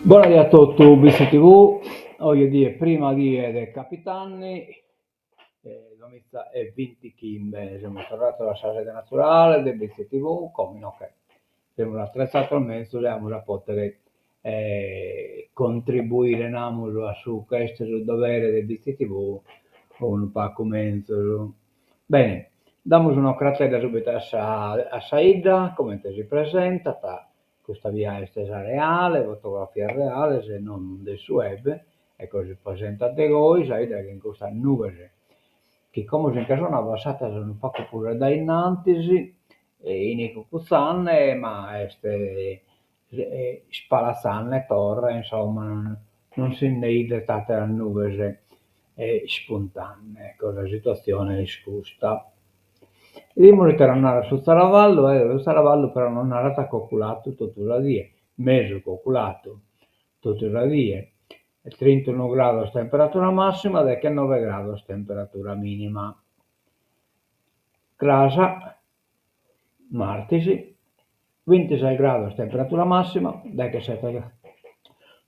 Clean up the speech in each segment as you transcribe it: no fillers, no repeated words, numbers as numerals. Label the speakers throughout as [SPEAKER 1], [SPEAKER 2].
[SPEAKER 1] Buonasera a tutti, BCTV. Oggi è prima di dei Capitanni, domizia e 20 Kimbe. Siamo tornati alla sede naturale del BCTV, come no che siamo attrezzato al mezzo, abbiamo a poter contribuire su questo dovere del BCTV con un po' mezzo. Bene, damos un'occhiata subito a Saida, come si presenta, questa via estesa reale, fotografia reale, se non del web, e così presentate voi, Saida che in questa nube, che come se in caso una passata sono un po' pure da innanzi, in Cucuzzanne, ma spalazzanne, torre, insomma, non si ne idretate a nube spontanee, ecco, la situazione è scusta. Dimmi che non era su Saravallo, Saravallo però non era coculato tutto il die, mezzo coculato tutto il die, 31 gradi temperatura massima e 9 gradi temperatura minima. Crasa, martesi, 26 gradi temperatura massima, che 7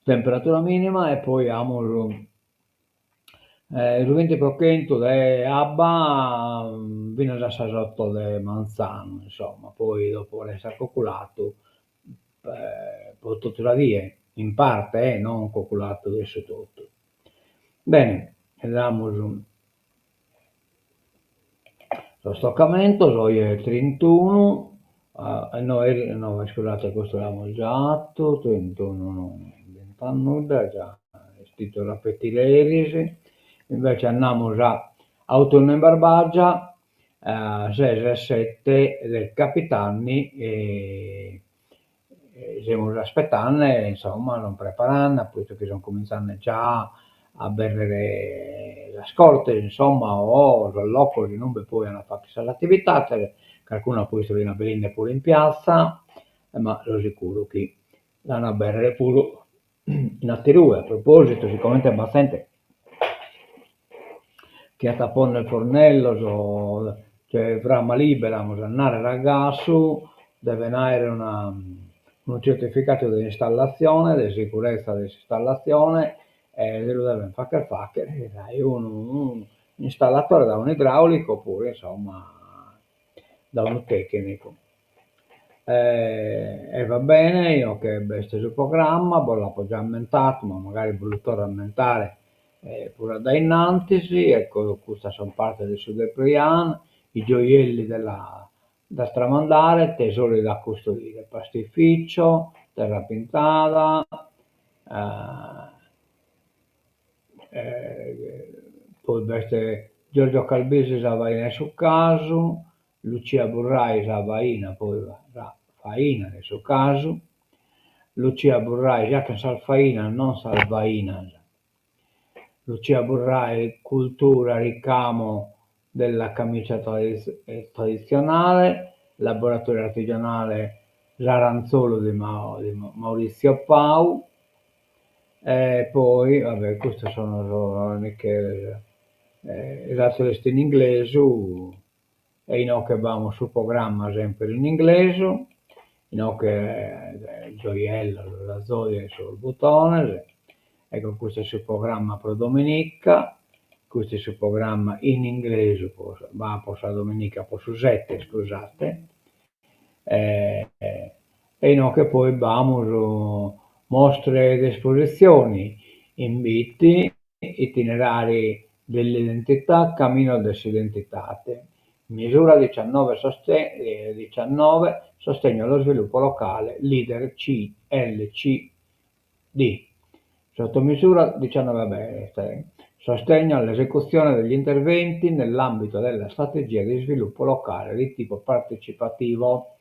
[SPEAKER 1] temperatura minima e poi abbiamo il 20% di Abba viene da sasotto di Manzano, insomma, poi dopo essere coccolato, poi tutto la via, in parte, non coccolato adesso tutto. Bene, andiamo lo stoccamento, sono 31, no, scusate, questo l'abbiamo già fatto, 31, no, 20 già, scritto la pettileris, invece andiamo a autunno in Barbagia, 6 del Capitanni, e stiamo aspettando, insomma, non preparando, posto che sono cominciando già a bere la scorte, insomma, o il loco di non poi hanno fatto l'attività, qualcuno ha posto una bellina pure in piazza, ma lo sicuro che l'hanno a bere pure in attirue. A proposito, siccome è abbastanza che a tapone il fornello, cioè fra libera, andare ragazzo, deve avere un certificato di installazione, di sicurezza di installazione, e lo deve fare hai un installatore da un idraulico oppure insomma da un tecnico. E va bene, io che bestia sul programma, l'ho già ammentato, ma magari voluto rammentare pure da innanzi, ecco, questa sono parte del Sud Prian, i gioielli da stramandare, tesori da custodire, pastificio, terra pintata, eh, poi veste Giorgio Calbesi Savaina su caso, Lucia Burrai Savaina poi Faina nel suo caso, Lucia Burrai già che Salfaina non Salvaina, Lucia Burrai cultura ricamo della camicia tradizionale, laboratorio artigianale Zaranzolo di Maurizio Pau, e poi, vabbè, queste sono mica esatto, in inglese, e in che abbiamo sul programma sempre in inglese, in che il gioiello, la zoia sul bottone, ecco questo è il programma per domenica, questo è il programma in inglese, va per la domenica, per su 7, scusate, e no che poi abbiamo mostre ed esposizioni, inviti, itinerari dell'identità, cammino dell'identità, misura 19, 19 sostegno allo sviluppo locale, leader CLCD, sottomisura 19 bene, sostegno all'esecuzione degli interventi nell'ambito della strategia di sviluppo locale di tipo partecipativo,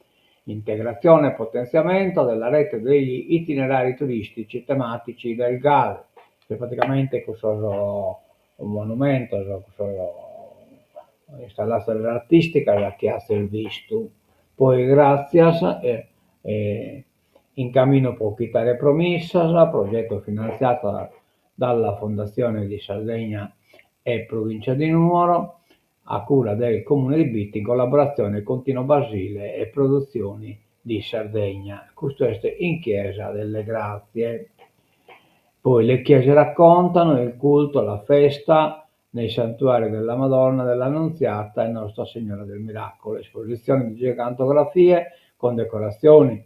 [SPEAKER 1] integrazione e potenziamento della rete degli itinerari turistici tematici del GAL, che praticamente questo un monumento, installazione artistica da che ha servito. Poi grazie in cammino per quitare promessa, progetto finanziato dalla Fondazione di Sardegna e Provincia di Nuoro, a cura del Comune di Bitti in collaborazione con Tino Basile e Produzioni di Sardegna. Questo è in Chiesa delle Grazie. Poi le chiese raccontano il culto, la festa nei santuari della Madonna dell'Annunziata e Nostra Signora del Miracolo, esposizioni di gigantografie con decorazioni,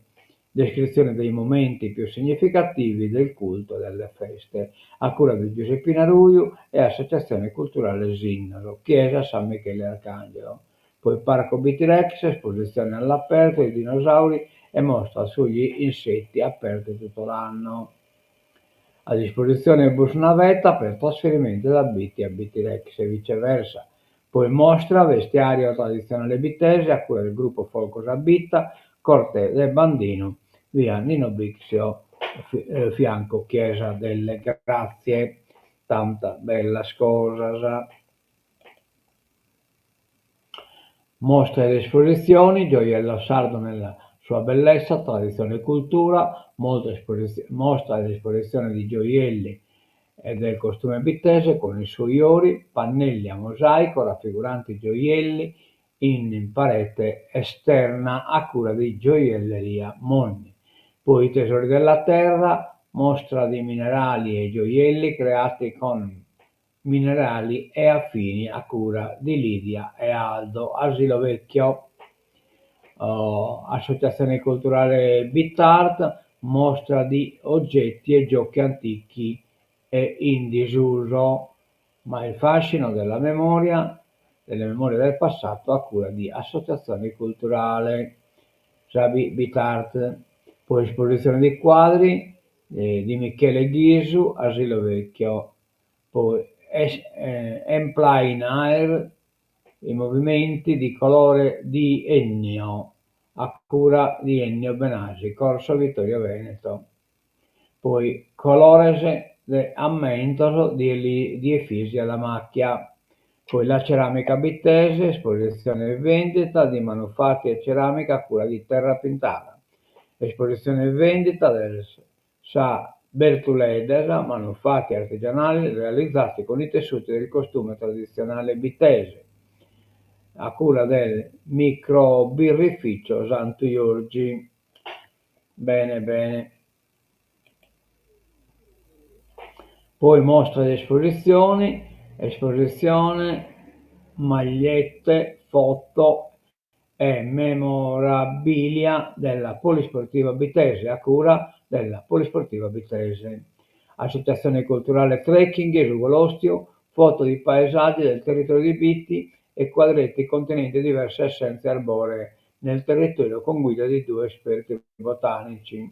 [SPEAKER 1] descrizione dei momenti più significativi del culto e delle feste, a cura di Giuseppina Ruiu e Associazione Culturale Zinnaro, Chiesa San Michele Arcangelo. Poi Parco Bitirex, esposizione all'aperto di dinosauri e mostra sugli insetti aperte tutto l'anno. A disposizione il bus navetta per trasferimento da Biti a Bitirex e viceversa. Poi mostra vestiario tradizionale bitese a cura del gruppo Folcosa Bitta, Corte del Bandino, via Nino Bixio, fianco Chiesa delle Grazie. Tanta bella scosa. Mostre ed esposizioni, gioiello sardo nella sua bellezza, tradizione e cultura, mostra ed esposizione di gioielli e del costume bittese con i suoi ori, pannelli a mosaico raffiguranti gioielli in parete esterna a cura di Gioielleria Monni. Poi i tesori della terra, mostra di minerali e gioielli creati con minerali e affini a cura di Lidia e Aldo. Asilo Vecchio, Associazione Culturale Bitart, mostra di oggetti e giochi antichi e in disuso, ma il fascino delle memorie del passato a cura di Associazione Culturale Bitart. Poi esposizione di quadri di Michele Ghisu, Asilo Vecchio. Poi Empla in Air, i movimenti di colore di Ennio, a cura di Ennio Benasi, Corso Vittorio Veneto. Poi Colores de Ammentoso di Efisia la Macchia. Poi la ceramica bittese, esposizione e vendita di manufatti e ceramica a cura di Terra Pintana. Esposizione e vendita del Sa Bertuleda, manufatti artigianali realizzati con i tessuti del costume tradizionale bittese, a cura del microbirrificio Santo Giorgi. Bene, bene. Poi mostre di esposizione, magliette, foto e memorabilia della Polisportiva Bitese, a cura della Polisportiva Bitese. Associazione Culturale Trekking e Rugolostio, foto di paesaggi del territorio di Bitti e quadretti contenenti diverse essenze arboree nel territorio con guida di 2 esperti botanici.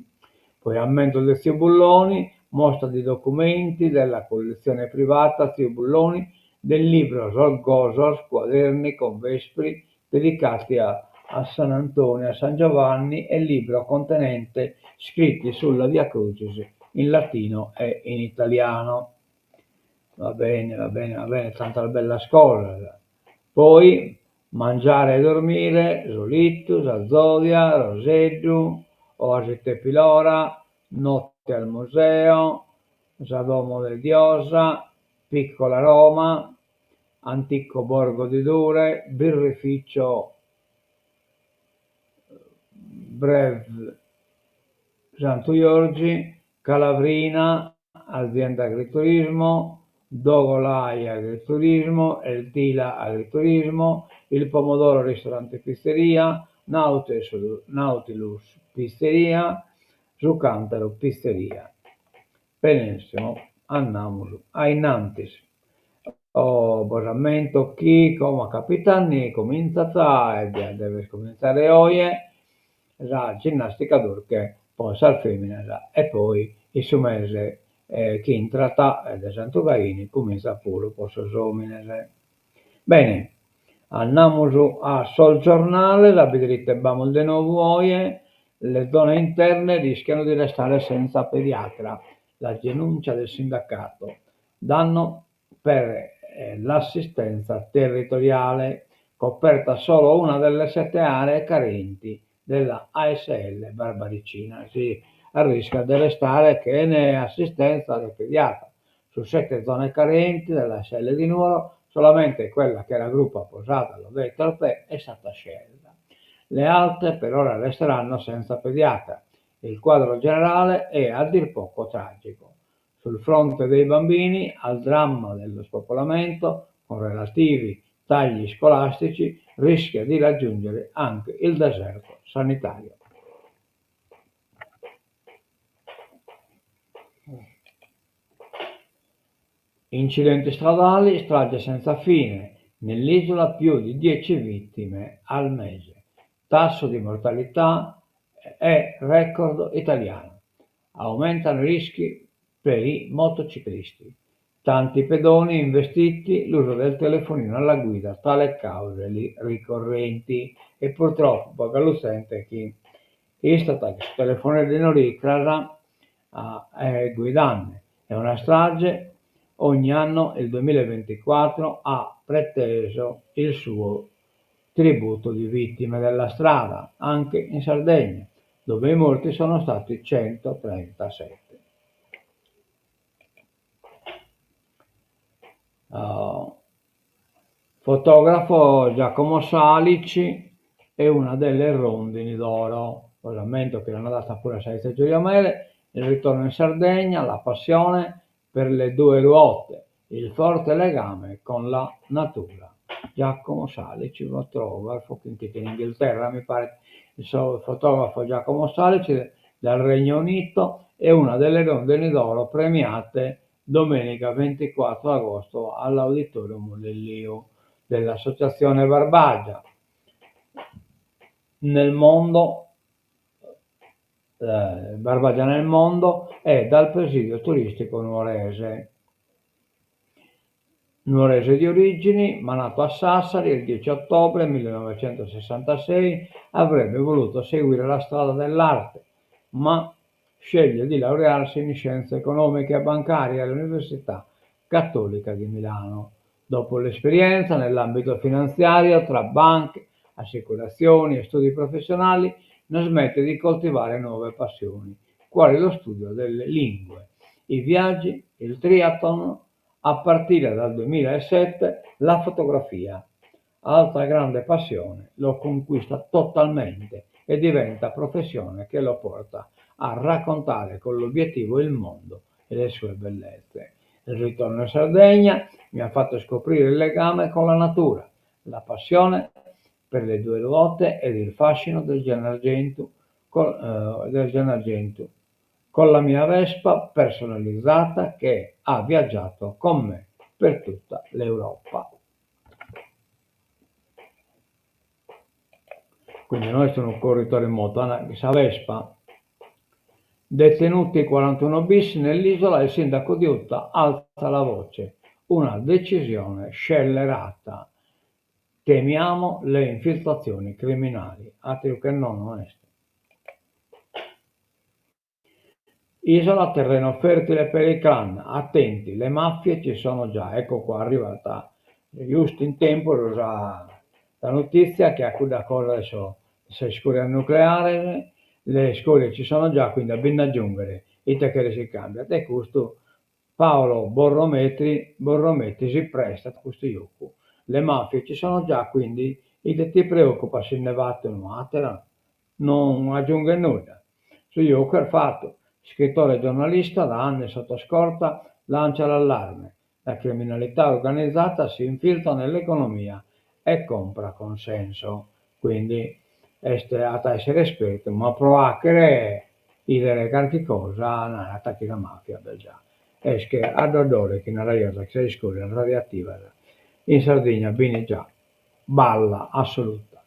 [SPEAKER 1] Poi ammento del Zio Bulloni, mostra di documenti della collezione privata Zio Bulloni, del libro Rolgosors, quaderni con vespri dedicati a San Antonio e a San Giovanni e libro contenente scritti sulla Via Crucis in latino e in italiano. Va bene, va bene, va bene, tanta bella scuola. Poi mangiare e dormire, Solittus, Azodia, Roseggio, Oasi Tepilora, Notte al Museo, Sadomo del Diosa, Piccola Roma, Antico Borgo di Dure, Birrificio Brev Santo Giorgi, Calavrina, Azienda Agriturismo, Dogolai Agriturismo, El Tila Agriturismo, Il Pomodoro Ristorante Pizzeria, Nautilus Pizzeria, Zucantaro Pizzeria. Benissimo, andiamo ai Nantis. Bosamento chi, come capitani, comincia deve cominciare oggi la ginnastica d'urche, poi al femmina e poi il suo mese che in tratta da Santo Gaini comincia pure posso somine. Bene, andiamo a Sol Giornale, la vedrete abbiamo di nuovo oggi, le zone interne rischiano di restare senza pediatra, la denuncia del sindacato, danno per l'assistenza territoriale, coperta solo una delle 7 aree carenti della ASL Barbaricina, si rischia di restare che ne assistenza del pediatra. Su 7 zone carenti dell'ASL di Nuoro, solamente quella che era gruppo Posata, l'ho detto a te, è stata scelta. Le altre per ora resteranno senza pediatra. Il quadro generale è a dir poco tragico. Su Sul fronte dei bambini, al dramma dello spopolamento, con relativi tagli scolastici, rischia di raggiungere anche il deserto sanitario. Incidenti stradali, strage senza fine, nell'isola più di 10 vittime al mese. Tasso di mortalità è record italiano. Aumentano i rischi per i motociclisti. Tanti pedoni investiti, l'uso del telefonino alla guida tra le cause ricorrenti e purtroppo pagalussente chi Istat che su telefonino rikrara guidando. È una strage. Ogni anno il 2024 ha preteso il suo tributo di vittime della strada, anche in Sardegna, dove i morti sono stati 137. Fotografo Giacomo Salici è una delle rondini d'oro. Lo rammento che l'hanno data pure a Sergio Giulia Mele. Il ritorno in Sardegna, la passione per le due ruote, il forte legame con la natura. Giacomo Salici, fotografo che in Inghilterra, mi pare, il fotografo Giacomo Salici dal Regno Unito è una delle rondini d'oro premiate domenica 24 agosto all'Auditorium dell'Associazione Barbagia. Nel mondo Barbagia nel mondo è dal presidio turistico nuorese di origini, ma nato a Sassari il 10 ottobre 1966, avrebbe voluto seguire la strada dell'arte, ma sceglie di laurearsi in scienze economiche e bancarie all'Università Cattolica di Milano. Dopo l'esperienza nell'ambito finanziario tra banche, assicurazioni e studi professionali, non smette di coltivare nuove passioni, quali lo studio delle lingue, i viaggi, il triathlon, a partire dal 2007 la fotografia. Altra grande passione, lo conquista totalmente e diventa professione che lo porta a raccontare con l'obiettivo il mondo e le sue bellezze. Il ritorno in Sardegna mi ha fatto scoprire il legame con la natura, la passione per le due ruote ed il fascino del Gennargentu con la mia Vespa personalizzata che ha viaggiato con me per tutta l'Europa. Quindi noi siamo un corridore in moto, questa Vespa. Detenuti 41 bis nell'isola, il sindaco di Utta alza la voce. Una decisione scellerata. Temiamo le infiltrazioni criminali. Altro che non onesto. Isola, terreno fertile per il clan. Attenti, le maffie ci sono già. Ecco qua, arrivata giusto in tempo la notizia che a cosa adesso se scuola nucleare, le scuole ci sono già, quindi bisogna aggiungere i che si cambia. E questo Paolo Borrometti si presta a questo gioco. Le mafie ci sono già, quindi ti preoccupa se ne vattano, non aggiunge nulla. Su gioco è fatto. Scrittore e giornalista, da anni sotto scorta, lancia l'allarme. La criminalità organizzata si infiltra nell'economia e compra consenso. Quindi a essere esperto, ma provare dire qualche cosa, attacchi la mafia, beh già. Esche ad odore che nella raiosa che si scorre radioattiva. In Sardegna, bene già, balla assoluta.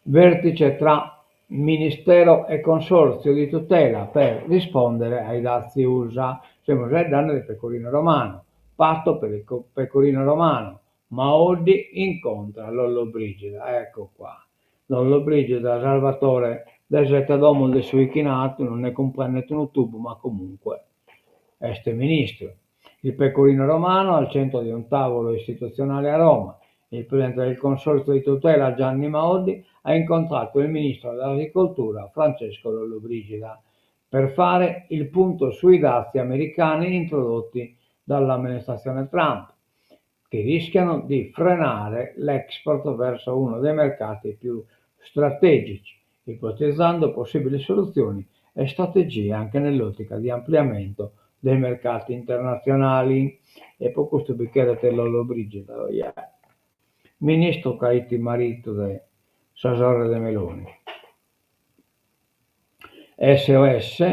[SPEAKER 1] Vertice tra Ministero e Consorzio di tutela per rispondere ai dazi USA, siamo già ai danni del pecorino romano, patto per il pecorino romano, Maodi incontra Lollobrigida, ecco qua. Lollobrigida, Salvatore del Zetadomo del suo inchinato, non ne comprende un tubo, ma comunque este ministro. Il pecorino romano al centro di un tavolo istituzionale a Roma. Il presidente del Consorzio di tutela Gianni Maodi ha incontrato il ministro dell'Agricoltura Francesco Lollobrigida per fare il punto sui dazi americani introdotti dall'amministrazione Trump, che rischiano di frenare l'export verso uno dei mercati più strategici, ipotizzando possibili soluzioni e strategie anche nell'ottica di ampliamento dei mercati internazionali. E poi questo bicchiere te lo Brigida, ministro Caiti marito di Sasore de Meloni. SOS,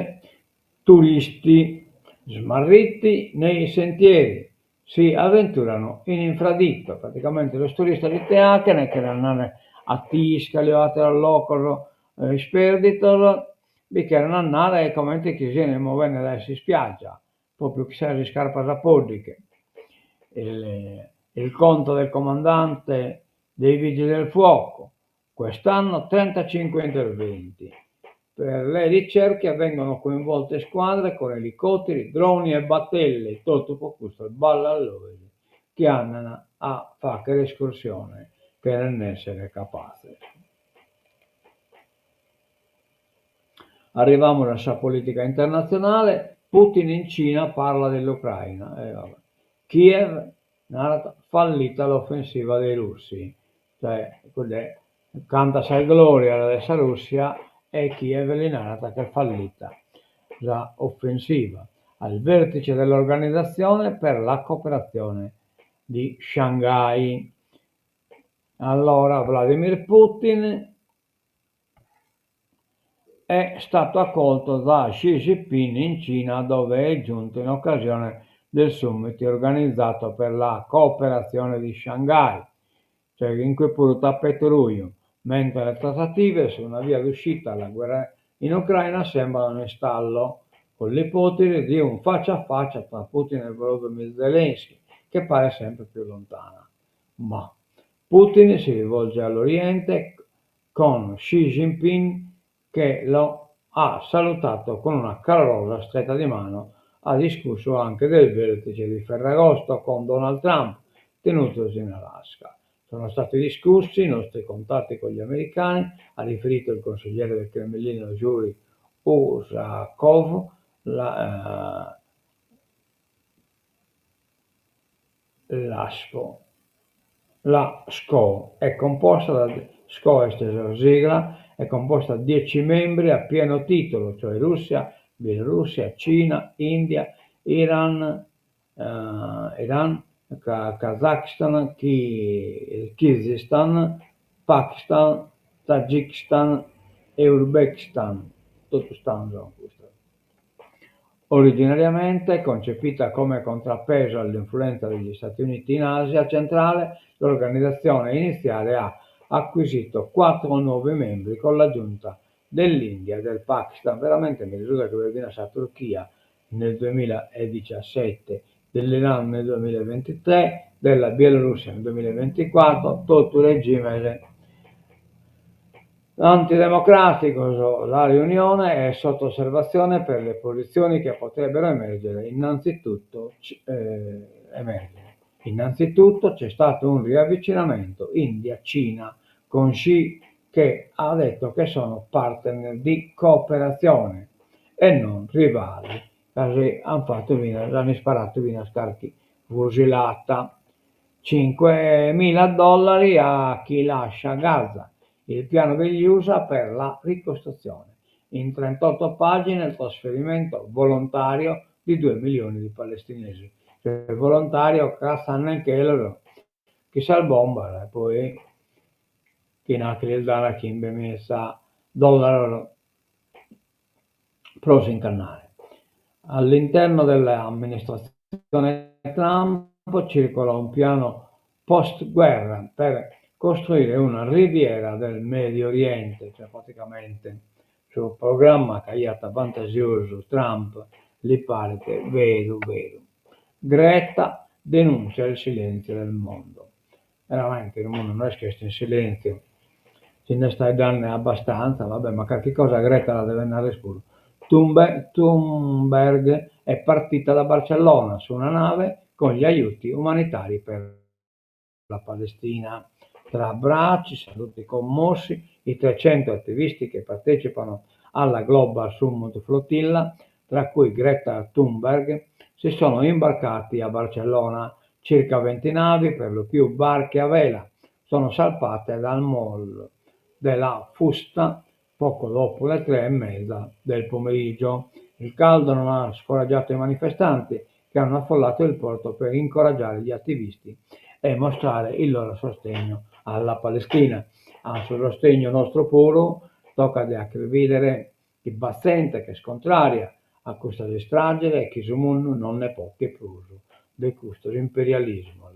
[SPEAKER 1] turisti smarriti nei sentieri si avventurano in infraditto. Praticamente lo turista di Teacane che andare a Tiscali o a locolo sperditolo, vi erano andare e come che si ne muovono adesso in spiaggia, proprio che si scarpa da podiche. Il conto del comandante dei vigili del fuoco, quest'anno 35 interventi. Per le ricerche vengono coinvolte squadre con elicotteri, droni e battelle, tutto questo il ballallore che andano a fare l'escursione per non essere capaci. Arriviamo alla sua politica internazionale. Putin in Cina parla dell'Ucraina. Kiev narra fallita l'offensiva dei russi. Cioè, canta sai gloria della Russia e Kiev li narra che è fallita la offensiva. Al vertice dell'Organizzazione per la cooperazione di Shanghai. Allora Vladimir Putin è stato accolto da Xi Jinping in Cina, dove è giunto in occasione del summit organizzato per la cooperazione di Shanghai, cioè in cui pure tappeto ruio, mentre le trattative su una via d'uscita alla guerra in Ucraina sembrano in stallo, con l'ipotesi di un faccia a faccia tra Putin e Volodymyr Zelensky, che pare sempre più lontana. Ma Putin si rivolge all'Oriente con Xi Jinping che lo ha salutato con una calorosa stretta di mano, ha discusso anche del vertice di Ferragosto con Donald Trump, tenutosi in Alaska. Sono stati discussi i nostri contatti con gli americani, ha riferito il consigliere del Cremlino Yuri Usakov. La SCO è composta da SCO esteso sigla, è composta da 10 membri a pieno titolo, cioè Russia, Bielorussia, Cina, India, Iran, Kazakhstan, Kirghizistan, Pakistan, Tagikistan e Uzbekistan. Tutto stanno questo. Originariamente concepita come contrappeso all'influenza degli Stati Uniti in Asia centrale, l'organizzazione iniziale ha acquisito 4 nuovi membri con l'aggiunta dell'India e del Pakistan. Veramente mi risulta che viene la Turchia nel 2017, dell'Iran nel 2023, della Bielorussia nel 2024, tutto il regime antidemocratico. La riunione è sotto osservazione per le posizioni che potrebbero emergere. Innanzitutto c'è stato un riavvicinamento India-Cina con Xi che ha detto che sono partner di cooperazione e non rivali. Così hanno sparato via scarchi fucilata. $5.000 a chi lascia Gaza. Il piano degli USA per la ricostruzione. In 38 pagine il trasferimento volontario di 2 milioni di palestinesi. Cioè volontario sanno anche loro. Chi sa il bomba e poi chi non ha il dare a chi messa dollaro prosi in canale. All'interno dell'amministrazione Trump circola un piano post-guerra per costruire una riviera del Medio Oriente, cioè praticamente sul programma che ha fantasioso Trump li pare che vedo. Greta denuncia il silenzio del mondo. Veramente il mondo non è che sta in silenzio, se ne stai dando abbastanza, vabbè, ma che cosa Greta la deve andare scuro. Thunberg è partita da Barcellona su una nave con gli aiuti umanitari per la Palestina. Tra abbracci, saluti commossi, i 300 attivisti che partecipano alla Global Summit Flotilla, tra cui Greta Thunberg, si sono imbarcati a Barcellona. Circa 20 navi, per lo più barche a vela, sono salpate dal mall della Fusta poco dopo le 3:30 del pomeriggio. Il caldo non ha scoraggiato i manifestanti che hanno affollato il porto per incoraggiare gli attivisti e mostrare il loro sostegno alla Palestina. A sul sostegno nostro puro tocca di acrividere chi battente che scontraria a questa distragere e chi su mondo non ne può che pruso di questo imperialismo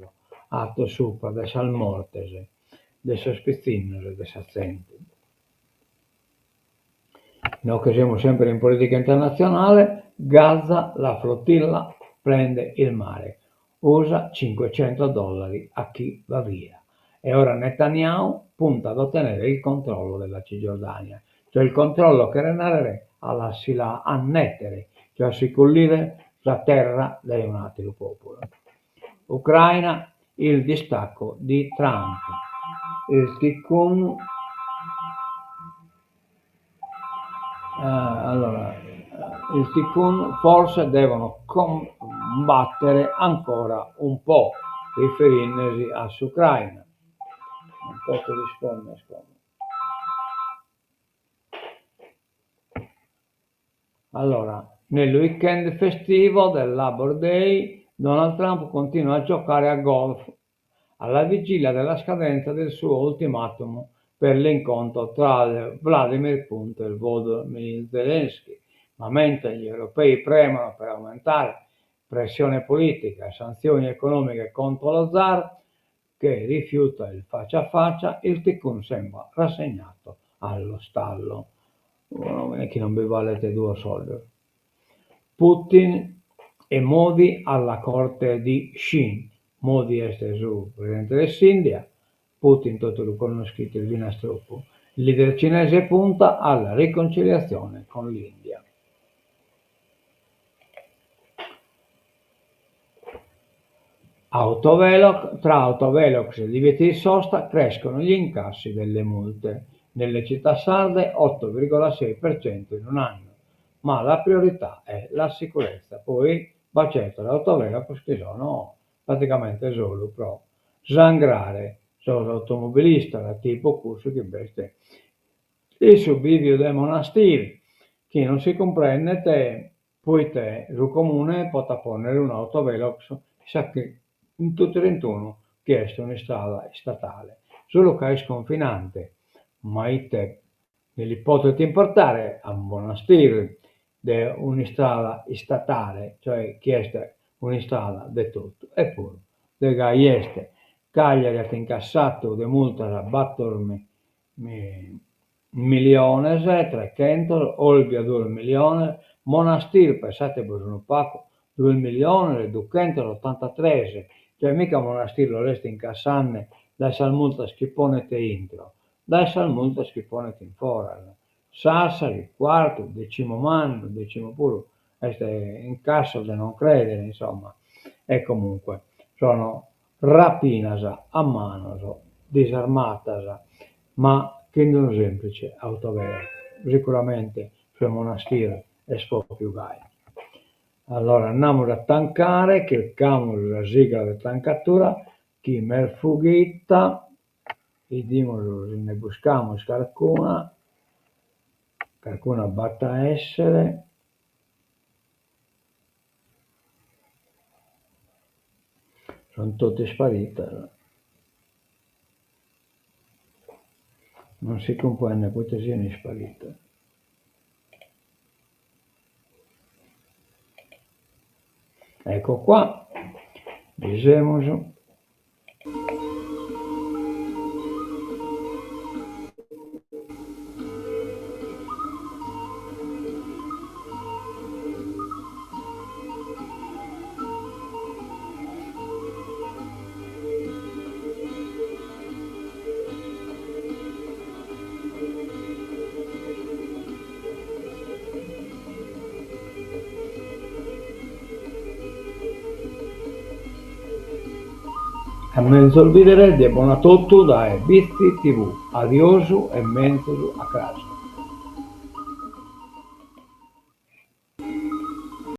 [SPEAKER 1] atto sopra de salmortese, de sospizzinose, de sazzenti. Noi che siamo sempre in politica internazionale, Gaza, la flottilla prende il mare, usa $500 a chi va via. E ora Netanyahu punta ad ottenere il controllo della Cisgiordania, cioè il controllo che renare alla si la annettere, cioè sicullire la terra dei un altro popolo. Ucraina, il distacco di Trump, il tikkun. Il tikkun forse devono combattere ancora un po', riferendosi all'Ucraina. Un po' ti risponde, Allora, nel weekend festivo del Labor Day, Donald Trump continua a giocare a golf alla vigilia della scadenza del suo ultimatum per l'incontro tra Vladimir Putin e il Volodymyr Zelensky, ma mentre gli europei premono per aumentare pressione politica e sanzioni economiche contro lo zar, che rifiuta il faccia a faccia, il tikkun sembra rassegnato allo stallo. Chi non vi valete due soldi. Putin e Modi alla corte di Shin. Modi è il presidente dell'India, Putin tutto lo conoscete il Vinastroppo. Il leader cinese punta alla riconciliazione con l'India. Tra autovelox e divieti di sosta crescono gli incassi delle multe. Nelle città sarde 8,6% in un anno, ma la priorità è la sicurezza. Poi va certo l'autovelox che sono praticamente solo pro sangrare, sono automobilista da tipo corso che veste il subbivio dei monastiri, che non si comprende poi il comune può ponere un autovelox, sa che in tutto il 21 chiesto una strada statale, solo che è sconfinante, ma nell'ipotesi di importare a un monastero una strada statale, cioè chiesta una strada di tutto, eppure de gaieste Cagliari ha incassato di multa da 4 milioni, 300, Olbia 2 milioni, Monastir, pensate per un pacco, 2 milioni, 283, cioè mica Monastir lo resta incassando da salmulta schipone te intro, da salmulta schipone te in fora. Sassari, quarto, decimo manno, decimo puro, este incasso da non credere, insomma, e comunque sono rapinasa a mano, disarmatasa, ma che non semplice autovero, sicuramente sul monastero è più gai. Allora andiamo a tancare, cliccamo la sigla di tancatura, chi mer fughita, e ne buscamo qualcuna batta essere, sono tutte sparite. Non si comprende quante siano sparite. Ecco qua, diciamo. A mezzo il video di buonatotto da Bisti TV. Adiosu e mentosu a casa.